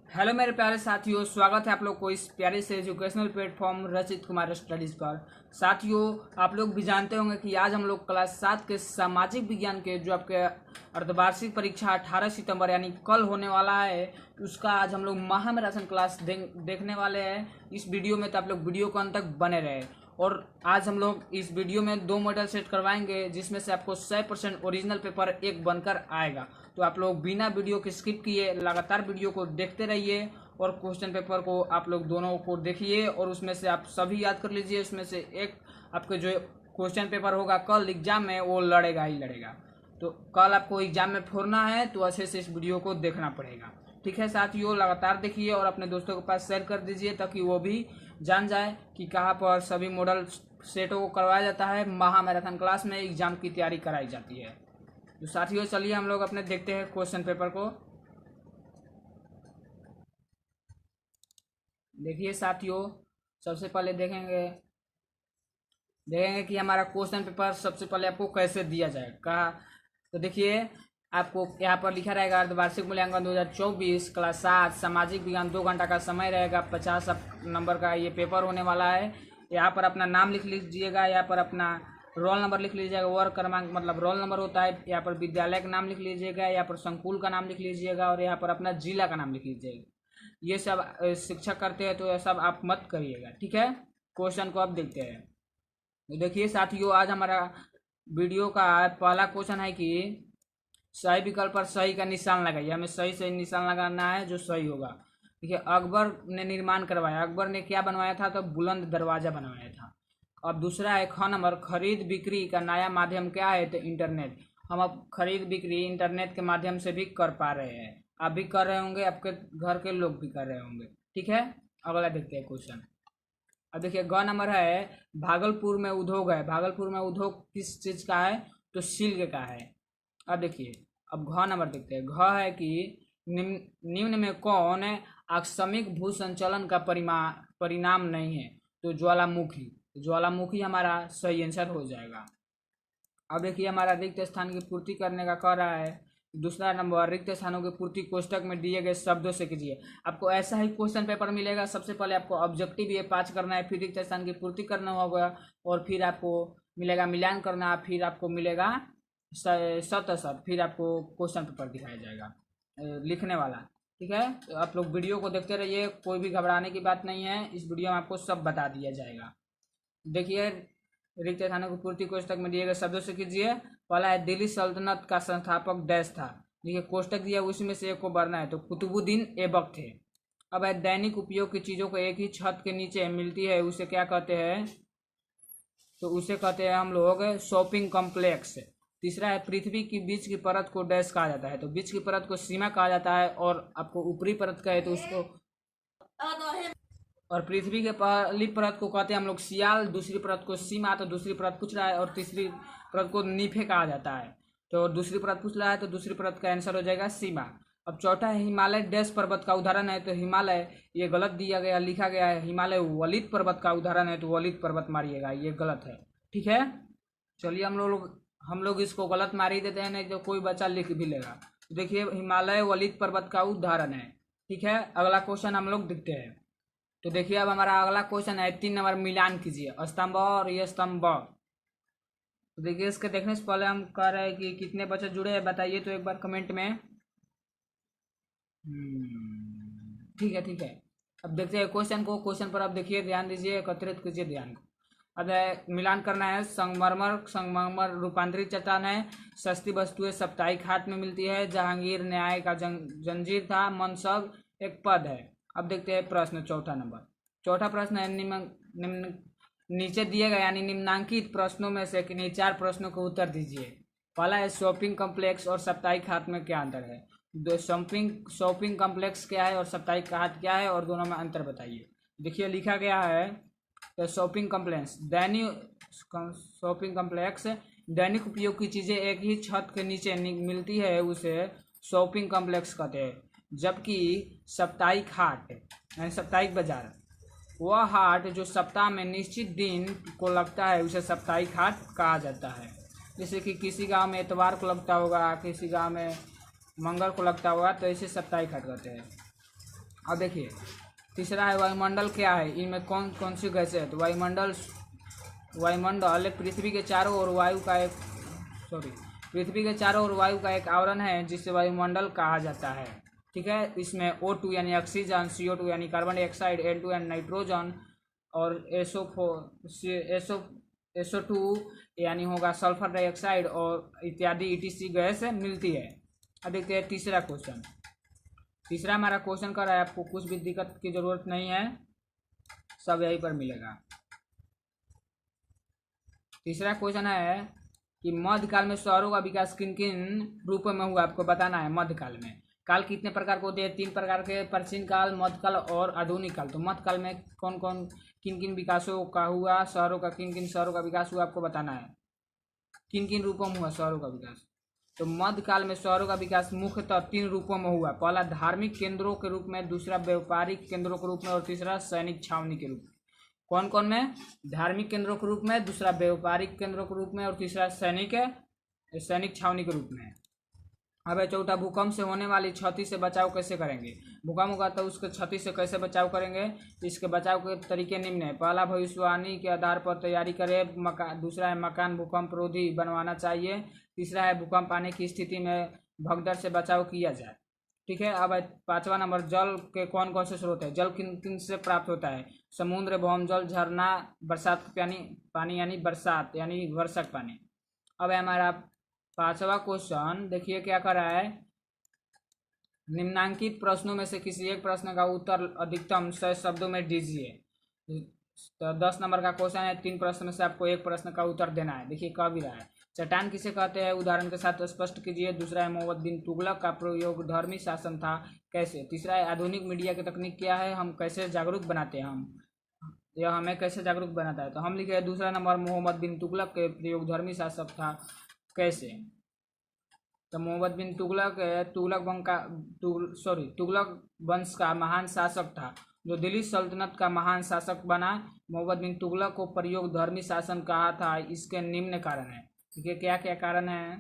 Hello मेरे प्यारे साथियों, स्वागत है आप लोग को इस प्यारे से एजुकेशनल प्लेटफॉर्म रचित कुमार स्टडीज पर। साथियों, आप लोग भी जानते होंगे कि आज हम लोग क्लास 7 के सामाजिक विज्ञान के जो आपके अर्धवार्षिक परीक्षा 18 सितंबर यानी कल होने वाला है, उसका आज हम लोग महामैराथन क्लास देखने वाले हैं इस वीडियो में। तो आप लोग वीडियो को अंत तक बने रहे। और आज हम लोग इस वीडियो में 2 मॉडल सेट करवाएंगे, जिसमें से आपको 100% ओरिजिनल पेपर एक बनकर आएगा। तो आप लोग बिना वीडियो के स्किप किए लगातार वीडियो को देखते रहिए और क्वेश्चन पेपर को आप लोग दोनों को देखिए और उसमें से आप सभी याद कर लीजिए। उसमें से एक आपके जो क्वेश्चन पेपर होगा कल एग्जाम में, वो लड़ेगा ही लड़ेगा। तो कल आपको एग्जाम में फोड़ना है तो अच्छे से इस वीडियो को देखना पड़ेगा। ठीक है साथियों, लगातार देखिए और अपने दोस्तों के पास शेयर कर दीजिए ताकि वो भी जान जाए कि कहाँ पर सभी मॉडल सेटों को करवाया जाता है। महामैराथन क्लास में एग्जाम की तैयारी कराई जाती है। तो साथियों चलिए हम लोग अपने देखते हैं क्वेश्चन पेपर को। देखिए साथियों, सबसे पहले देखेंगे कि हमारा क्वेश्चन पेपर सबसे पहले आपको कैसे दिया जाए कहा। तो देखिए, आपको यहाँ पर लिखा रहेगा अर्धवार्षिक मूल्यांकन 2024 क्लास 7 सामाजिक विज्ञान 2 घंटा का समय रहेगा। 50 नंबर का ये पेपर होने वाला है। यहाँ पर अपना नाम लिख लीजिएगा, यहाँ पर अपना रोल नंबर लिख लीजिएगा। वर्ग क्रमांक मतलब रोल नंबर होता है। यहाँ पर विद्यालय का नाम लिख लीजिएगा, यहाँ पर संकुल का नाम लिख लीजिएगा और यहाँ पर अपना जिला का नाम लिख लीजिएगा। ये सब शिक्षक करते हैं तो ये सब आप मत करिएगा, ठीक है। क्वेश्चन को अब देखते हैं। तो देखिए साथियों, आज हमारा वीडियो का पहला क्वेश्चन है कि सही विकल्प पर सही का निशान लगाइए। हमें सही से निशान लगाना है जो सही होगा। देखिए, अकबर ने निर्माण करवाया। अकबर ने क्या बनवाया था? तो बुलंद दरवाजा बनवाया था। अब दूसरा है ख नंबर, खरीद बिक्री का नया माध्यम क्या है? तो इंटरनेट। हम अब खरीद बिक्री इंटरनेट के माध्यम से भी कर पा रहे हैं। आप भी कर रहे होंगे, आपके घर के लोग भी कर रहे होंगे, ठीक है। अगला देखते हैं क्वेश्चन। अब देखिए ग नंबर है, भागलपुर में उद्योग है। भागलपुर में उद्योग किस चीज का है? तो सिल्क का है। अब देखिए, अब घ नंबर देखते हैं। घ है कि निम्न में कौन आकस्मिक भू संचलन का परिणाम नहीं है? तो ज्वालामुखी। ज्वालामुखी हमारा सही आंसर हो जाएगा। अब देखिए, हमारा रिक्त स्थान की पूर्ति करने का कह रहा है। दूसरा नंबर, रिक्त स्थानों की पूर्ति कोष्टक में दिए गए शब्दों से कीजिए। आपको ऐसा ही क्वेश्चन पेपर मिलेगा। सबसे पहले आपको ऑब्जेक्टिव ये 5 करना है, फिर रिक्त स्थान की पूर्ति करना होगा और फिर आपको मिलेगा मिलान करना, फिर आपको मिलेगा शत, फिर आपको क्वेश्चन पेपर दिखाया जाएगा लिखने वाला, ठीक है। तो आप लोग वीडियो को देखते रहिए, कोई भी घबराने की बात नहीं है। इस वीडियो में आपको सब बता दिया जाएगा। देखिए, रिक्त स्थानों की पूर्ति कोष्टक में दिए गए शब्दों से कीजिए। पहला है, दिल्ली सल्तनत का संस्थापक डैश था। देखिए, कोष्टक दिया उसी में से एक को भरना है, तो कुतुबुद्दीन ऐबक थे। अब है, दैनिक उपयोग की चीजों को एक ही छत के नीचे मिलती है, उसे क्या कहते हैं? तो उसे कहते हैं हम लोग शॉपिंग कॉम्प्लेक्स। तीसरा है, पृथ्वी की बीच की परत को डैश कहा जाता है। तो बीच की परत को सीमा कहा जाता है और आपको ऊपरी परत कहे तो उसको, और पृथ्वी के पहली परत को कहते हैं हम लोग सियाल, दूसरी परत को सीमा, तो दूसरी परत पूछ रहा है, और तीसरी परत को नीफे कहा जाता है। तो दूसरी परत पूछ रहा है तो दूसरी परत का आंसर हो जाएगा सीमा। अब चौथा है, हिमालय डैश पर्वत का उदाहरण है। तो हिमालय ये गलत दिया गया, लिखा गया है हिमालय वलित पर्वत का उदाहरण है, तो वलित पर्वत मारिएगा, ये गलत है, ठीक है। चलिए हम लोग इसको गलत मार ही देते हैं, नहीं तो कोई बच्चा लिख भी लेगा। तो देखिए, हिमालय वलित पर्वत का उदाहरण है, ठीक है। अगला क्वेश्चन हम लोग देखते हैं। तो देखिए, अब हमारा अगला क्वेश्चन है 3 नंबर, मिलान कीजिए स्तंभ और ये स्तंभ। तो देखिए, इसके देखने से पहले हम कह रहे हैं कि कितने बच्चे जुड़े हैं बताइए तो एक बार कमेंट में। ठीक है, ठीक है। अब देखते हैं क्वेश्चन को। क्वेश्चन पर अब देखिए, ध्यान दीजिए, एकत्रित कीजिए ध्यान को। अब मिलान करना है। संगमरमर रूपांतरित चट्टान है। सस्ती वस्तुएं साप्ताहिक हाट में मिलती है। जहांगीर न्याय का जंजीर था। मनसब एक पद है। अब देखते हैं प्रश्न चौथा नंबर। चौथा प्रश्न है, निम्न नीचे दिए गए यानी निम्नांकित प्रश्नों में से किन्हीं 4 प्रश्नों को उत्तर दीजिए। पहला है, शॉपिंग कॉम्प्लेक्स और साप्ताहिक हाट में क्या अंतर है? शॉपिंग कॉम्प्लेक्स क्या है और साप्ताहिक हाट क्या है, और दोनों में अंतर बताइए। देखिए, लिखा गया है तो शॉपिंग कॉम्प्लेक्स दैनिक उपयोग की चीजें एक ही छत के नीचे मिलती है, उसे शॉपिंग कॉम्प्लेक्स कहते हैं। जबकि साप्ताहिक हाट यानी साप्ताहिक बाजार, वह हाट जो सप्ताह में निश्चित दिन को लगता है, उसे साप्ताहिक हाट कहा जाता है। जैसे कि किसी गांव में इतवार को लगता होगा, किसी गांव में मंगल को लगता होगा, तो इसे साप्ताहिक हाट कहते हैं। अब देखिए तीसरा है वायुमंडल क्या है, इनमें कौन कौन सी गैसें है। तो वायुमंडल पृथ्वी के चारों ओर वायु का एक पृथ्वी के चारों ओर वायु का एक आवरण है जिसे वायुमंडल कहा जाता है। ठीक है, इसमें O2 यानी ऑक्सीजन, CO2 यानी कार्बन डाइऑक्साइड, N2 यानी नाइट्रोजन और SO2 यानी होगा सल्फर डाइऑक्साइड और इत्यादि ETC गैस मिलती है। अब देखते हैं तीसरा क्वेश्चन। तीसरा हमारा क्वेश्चन कर रहा है, आपको कुछ भी दिक्कत की जरूरत नहीं है, सब यहीं पर मिलेगा। तीसरा क्वेश्चन है कि मध्यकाल में शहरों का विकास किन किन रूपों में हुआ, आपको बताना है। मध्यकाल में काल कितने प्रकार के होते हैं, 3 प्रकार के, प्राचीन काल, मध्यकाल और आधुनिक काल। तो मध्यकाल में कौन कौन किन किन विकासों का हुआ, शहरों का किन किन शहरों का विकास हुआ, आपको बताना है। किन किन रूपों में हुआ शहरों का विकास। तो मध्यकाल में शहरों का विकास मुख्यतः 3 रूपों में हुआ। पहला धार्मिक केंद्रों के रूप में, दूसरा व्यापारिक केंद्रों के रूप में और तीसरा सैनिक छावनी के रूप में। कौन कौन में, धार्मिक केंद्रों के रूप में, दूसरा व्यापारिक केंद्रों के रूप में और तीसरा सैनिक छावनी के रूप में। अब चौथा, भूकंप से होने वाली क्षति से बचाव कैसे करेंगे। भूकंप होगा तो उसके क्षति से कैसे बचाव करेंगे। इसके बचाव के तरीके निम्न है। पहला, भविष्यवाणी के आधार पर तैयारी करें। दूसरा है मकान भूकंप रोधी बनवाना चाहिए। तीसरा है भूकंप आने की स्थिति में भगदड़ से बचाव किया जाए। ठीक है, अब 5वां नंबर, जल के कौन कौन से स्रोत है। जल किन किन से प्राप्त होता है। समुद्र, भौमजल, झरना, बरसात पानी यानी बरसात यानी वर्षक पानी। अब है हमारा 5वां क्वेश्चन, देखिए क्या कर रहा है। निम्नांकित प्रश्नों में से किसी एक प्रश्न का उत्तर अधिकतम 100 शब्दों में दीजिए। तो 10 नंबर का क्वेश्चन है, 3 प्रश्न में से आपको एक प्रश्न का उत्तर देना है। देखिए कह भी रहा है, चट्टान किसे कहते हैं, उदाहरण के साथ स्पष्ट कीजिए। दूसरा है मोहम्मद बिन तुगलक का प्रयोग धर्मी शासन था, कैसे। तीसरा है आधुनिक मीडिया की तकनीक क्या है, हम कैसे जागरूक बनाते हैं यह हमें कैसे जागरूक बनाता है। तो हम लिखे दूसरा नंबर, मोहम्मद बिन तुगलक के प्रयोग धर्मी शासक था, कैसे। तो मोहम्मद बिन तुगलक वंश का महान शासक था जो दिल्ली सल्तनत का महान शासक बना। मोहम्मद बिन तुगलक को प्रयोग धर्मी शासन कहा था, इसके निम्न कारण है। देखिए क्या क्या कारण है।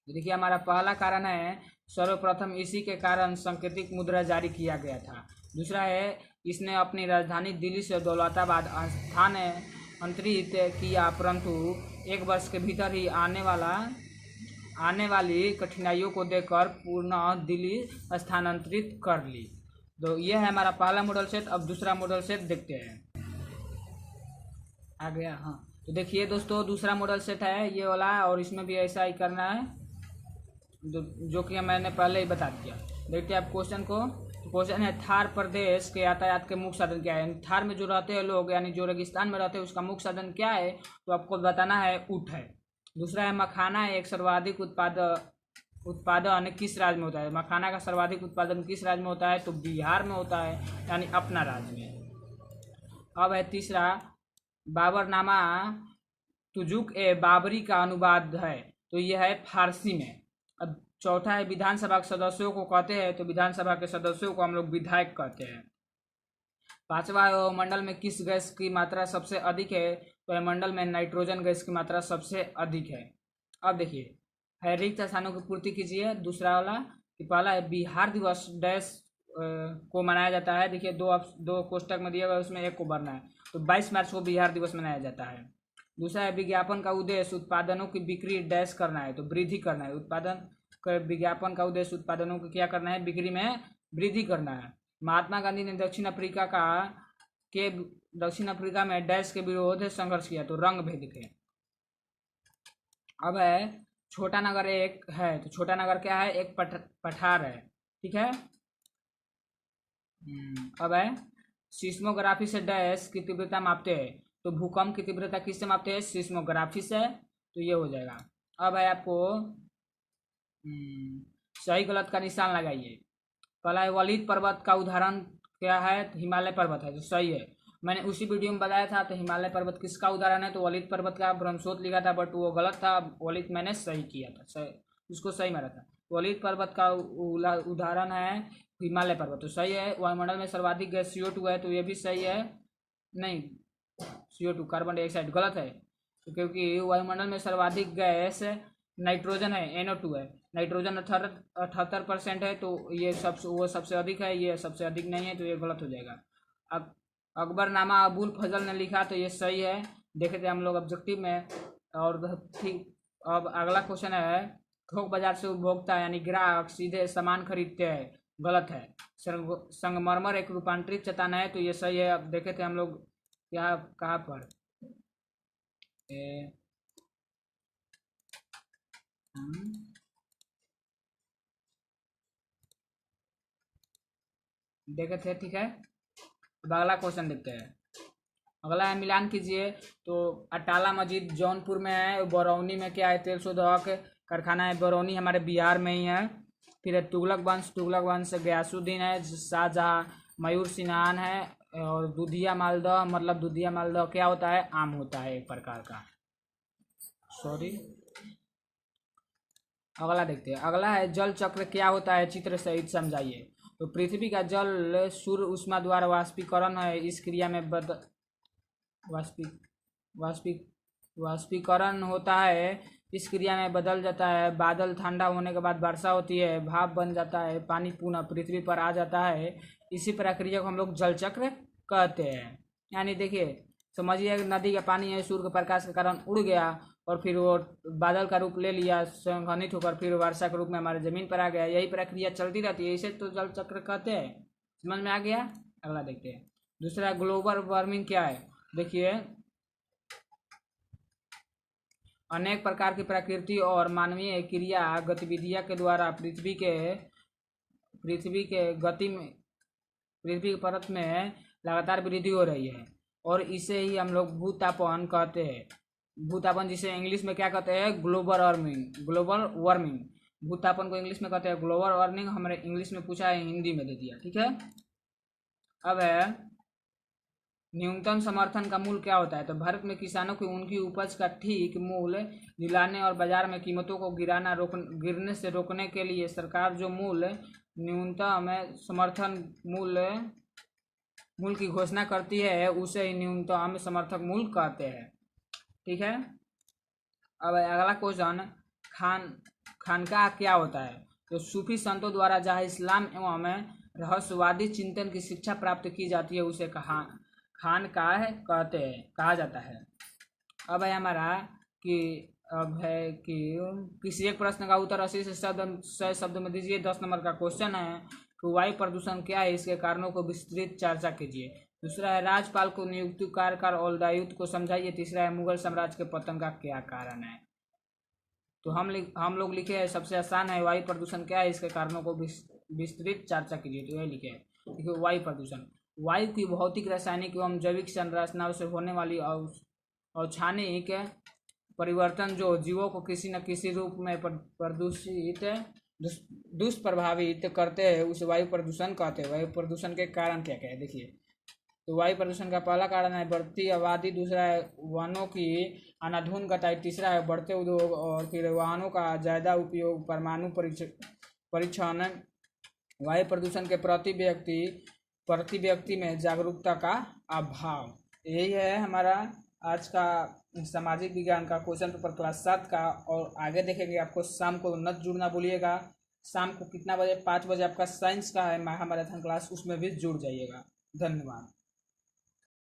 देखिए हमारा पहला कारण है, सर्वप्रथम इसी के कारण सांकेतिक मुद्रा जारी किया गया था। दूसरा है, इसने अपनी राजधानी दिल्ली से दौलताबाद स्थानांतरित किया, परंतु 1 वर्ष के भीतर ही आने वाली कठिनाइयों को देखकर पुनः दिल्ली स्थानांतरित कर ली। तो यह है हमारा पहला मॉडल सेट। अब दूसरा मॉडल सेट देखते हैं। आ गया, हाँ। तो देखिए दोस्तों, दूसरा मॉडल सेट है ये वाला, और इसमें भी ऐसा ही करना है जो कि मैंने पहले ही बता दिया। देखते हैं आप क्वेश्चन को। तो क्वेश्चन है, थार प्रदेश के यातायात के मुख्य साधन क्या है। थार में जो रहते हैं लोग, यानी जो रेगिस्तान में रहते हैं, उसका मुख्य साधन क्या है, तो आपको बताना है ऊँट है। दूसरा है, मखाना एक सर्वाधिक उत्पादन किस राज्य में होता है। मखाना का सर्वाधिक उत्पादन किस राज्य में होता है, तो बिहार में होता है, यानी अपना राज्य में। अब है तीसरा, बाबरनामा तुजुक ए बाबरी का अनुवाद है, तो यह है फारसी में। अब चौथा है, विधानसभा के सदस्यों को कहते हैं, तो विधानसभा के सदस्यों को हम लोग विधायक कहते हैं। 5वां, मंडल में किस गैस की मात्रा सबसे अधिक है, तो मंडल में नाइट्रोजन गैस की मात्रा सबसे अधिक है। अब देखिए, है रिक्त स्थानों की पूर्ति कीजिए। दूसरा वाला कि पहला है, बिहार दिवस डैश को मनाया जाता है। देखिए दो कोष्टक में दिया गया, उसमें एक को भरना है। तो 22 मार्च को बिहार दिवस मनाया जाता है। दूसरा है, विज्ञापन का उद्देश्य उत्पादनों की बिक्री डैश करना है, तो वृद्धि करना है। विज्ञापन का उद्देश्य उत्पादनों को क्या करना है, बिक्री में वृद्धि करना है। महात्मा गांधी ने दक्षिण अफ्रीका में डैश के विरोध संघर्ष किया, तो रंग भेद के। अब है, छोटा नगर एक है, तो छोटा नगर क्या है, एक पठार है। ठीक है। अब है, सिस्मोग्राफी से डैश की तीव्रता मापते हैं, तो भूकंप की तीव्रता किससे मापते हैं, सिस्मोग्राफी से। तो ये हो जाएगा। अब है आपको सही गलत का निशान लगाइए। पहला है, वलीद पर्वत का उदाहरण क्या है, तो हिमालय पर्वत है, तो सही है। मैंने उसी वीडियो में बताया था, तो हिमालय पर्वत किसका उदाहरण है, तो वलीद पर्वत का ब्रह्मशोध लिखा था, बट वो गलत था। वलीद मैंने सही किया था, सही उसको सही मारा था। वलीद पर्वत का उदाहरण है हिमालय पर्वत, तो सही है। वायुमंडल में सर्वाधिक गैस CO2 है, तो ये भी सही है। नहीं, CO2 कार्बन डाइऑक्साइड गलत है, तो क्योंकि वायुमंडल में सर्वाधिक गैस नाइट्रोजन है, NO2 है। नाइट्रोजन 78% है, तो ये वो सबसे अधिक है, ये सबसे अधिक नहीं है, तो ये गलत हो जाएगा। अब अकबरनामा अबुल फजल ने लिखा, तो ये सही है, देखे थे हम लोग ऑब्जेक्टिव में। और ठीक, अब अगला क्वेश्चन है, थोक बाजार से उपभोक्ता यानी ग्राहक सीधे सामान खरीदते हैं, गलत है। संगमरमर एक रूपांतरित चट्टान है, तो ये सही है। अब देखे थे हम लोग क्या, कहाँ पर देखे थे, ठीक है। अब अगला क्वेश्चन देखते हैं। अगला है, मिलान कीजिए। तो अटाला मस्जिद जौनपुर में है, बरौनी में क्या है, तेल शोधक कारखाना है, बरौनी हमारे बिहार में ही है। फिर है तुगलक वंश गयासुद्दीन है, शाहजहाँ, मयूर सिन्हान है, और दूधिया मालदह, मतलब दूधिया मालदह क्या होता है, आम होता है एक प्रकार का, सॉरी। अगला देखते हैं। अगला है, जल चक्र क्या होता है, चित्र सहित समझाइए। तो पृथ्वी का जल सूर्य उष्मा द्वारा वाष्पीकरण है, इस क्रिया में वाष्पिक वाष्पिक वाष्पीकरण होता है, इस क्रिया में बदल जाता है, बादल ठंडा होने के बाद वर्षा होती है, भाप बन जाता है, पानी पुनः पृथ्वी पर आ जाता है, इसी प्रक्रिया को हम लोग जल चक्र कहते हैं। यानी देखिए, समझिए कि नदी का पानी है, सूर्य के प्रकाश के कारण उड़ गया, और फिर वो बादल का रूप ले लिया, संघनित होकर फिर वर्षा के रूप में हमारे जमीन पर आ गया। यही प्रक्रिया चलती रहती है, इसे तो जल चक्र कहते हैं। समझ में आ गया। अगला देखते हैं। दूसरा, ग्लोबल वार्मिंग क्या है। देखिए, अनेक प्रकार की प्रकृति और मानवीय क्रिया गतिविधियां के द्वारा पृथ्वी के गति में, पृथ्वी की परत में लगातार वृद्धि हो रही है, और इसे ही हम लोग भूतापन कहते हैं। भूतापन, जिसे इंग्लिश में क्या कहते हैं, ग्लोबल वार्मिंग। भूतापन को इंग्लिश में कहते हैं ग्लोबल वार्मिंग। हमारे इंग्लिश में पूछा है, हिंदी में दे दिया, ठीक है। अब है, न्यूनतम समर्थन का मूल्य क्या होता है। तो भारत में किसानों को उनकी उपज का ठीक मूल्य दिलाने और बाजार में कीमतों को गिरने से रोकने के लिए सरकार जो मूल्य न्यूनतम समर्थन मूल्य की घोषणा करती है, उसे ही न्यूनतम समर्थक मूल्य कहते हैं, ठीक है। अब अगला क्वेश्चन, खानकाह क्या होता है। तो सूफी संतों द्वारा जहाँ इस्लाम एवं रहस्यवादी चिंतन की शिक्षा प्राप्त की जाती है, उसे खानकाह कहा जाता है। अब है हमारा कि अब है कि किसी एक प्रश्न का उत्तर 80 से 100 शब्द में दीजिए। 10 नंबर का क्वेश्चन है कि वायु प्रदूषण क्या है, इसके कारणों को विस्तृत चर्चा कीजिए। दूसरा है, राज्यपाल को नियुक्ति कार्यकाल और दायित्व को समझाइए। तीसरा है, मुगल साम्राज्य के पतन का क्या कारण है। तो हम लोग लिखे हैं, सबसे आसान है, वायु प्रदूषण क्या है, इसके कारणों को विस्तृत चर्चा कीजिए। तो यही लिखे है। देखिए, वायु प्रदूषण, वायु की भौतिक, रासायनिक एवं जैविक संरचनाओं से होने वाली औक्षानिक परिवर्तन जो जीवों को किसी न किसी रूप में दुष्प्रभावित करते हैं, उसे वायु प्रदूषण कहते हैं। वायु प्रदूषण के कारण क्या क्या है, देखिए। तो वायु प्रदूषण का पहला कारण है बढ़ती आबादी, दूसरा है वनों की अनाधून कटाई, तीसरा है बढ़ते उद्योग, और फिर वाहनों का ज़्यादा उपयोग, परमाणु परीक्षण। वायु प्रदूषण के प्रति व्यक्ति में जागरूकता का अभाव। यही है हमारा आज का सामाजिक विज्ञान का क्वेश्चन पेपर क्लास 7 का। और आगे देखेंगे, आपको शाम को न जुड़ना भूलिएगा। शाम को कितना बजे, 5 बजे आपका साइंस का है महामैराथन क्लास, उसमें भी जुड़ जाइएगा। धन्यवाद।